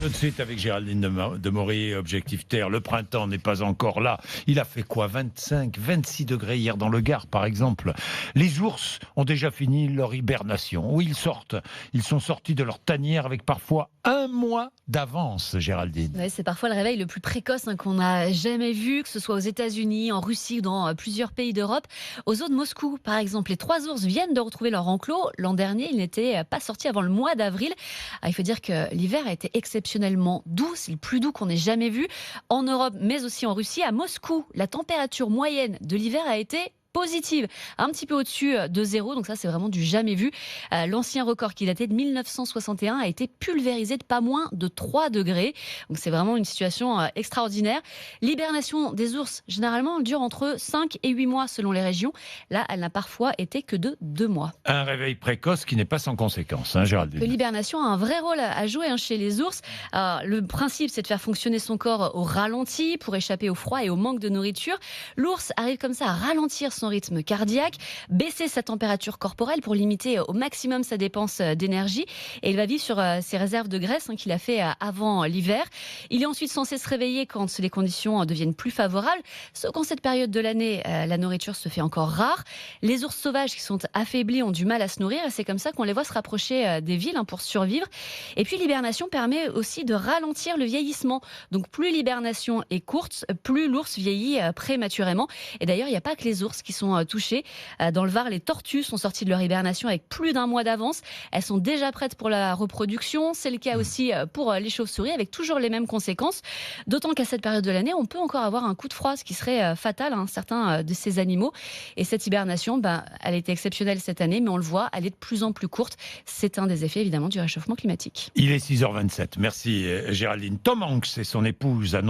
Tout de suite avec Géraldine de Maury, Objectif Terre. Le printemps n'est pas encore là. Il a fait quoi, 25, 26 degrés hier dans le Gard, par exemple. Les ours ont déjà fini leur hibernation. Où ils sortent? Ils sont sortis de leur tanière avec parfois un mois d'avance, Géraldine. Ouais, c'est parfois le réveil le plus précoce qu'on a jamais vu, que ce soit aux États-Unis, en Russie ou dans plusieurs pays d'Europe. Aux zoo de Moscou, par exemple, les 3 ours viennent de retrouver leur enclos. L'an dernier, ils n'étaient pas sortis avant le mois d'avril. Il faut dire que l'hiver a été exceptionnellement doux. C'est le plus doux qu'on ait jamais vu en Europe, mais aussi en Russie. À Moscou, la température moyenne de l'hiver a été positive, un petit peu au-dessus de 0, donc ça c'est vraiment du jamais vu. L'ancien record qui datait de 1961 a été pulvérisé de pas moins de 3 degrés, donc c'est vraiment une situation extraordinaire. L'hibernation des ours, généralement, elle dure entre 5 et 8 mois selon les régions. Là, elle n'a parfois été que de 2 mois. Un réveil précoce qui n'est pas sans conséquences, Que Géraldine. l'hibernation a un vrai rôle à jouer chez les ours. Le principe, c'est de faire fonctionner son corps au ralenti pour échapper au froid et au manque de nourriture. L'ours arrive comme ça à ralentir son rythme cardiaque, baisser sa température corporelle pour limiter au maximum sa dépense d'énergie. Et il va vivre sur ses réserves de graisse qu'il a fait avant l'hiver. Il est ensuite censé se réveiller quand les conditions deviennent plus favorables. Sauf qu'en cette période de l'année, la nourriture se fait encore rare. Les ours sauvages qui sont affaiblis ont du mal à se nourrir et c'est comme ça qu'on les voit se rapprocher des villes pour survivre. Et puis l'hibernation permet aussi de ralentir le vieillissement. Donc plus l'hibernation est courte, plus l'ours vieillit prématurément. Et d'ailleurs, il n'y a pas que les ours qui sont touchés. Dans le Var, les tortues sont sorties de leur hibernation avec plus d'un mois d'avance. Elles sont déjà prêtes pour la reproduction. C'est le cas aussi pour les chauves-souris, avec toujours les mêmes conséquences. D'autant qu'à cette période de l'année, on peut encore avoir un coup de froid, ce qui serait fatal à certains de ces animaux. Et cette hibernation, elle était exceptionnelle cette année, mais on le voit, elle est de plus en plus courte. C'est un des effets évidemment du réchauffement climatique. Il est 6h27. Merci Géraldine. Tom Hanks et son épouse annoncent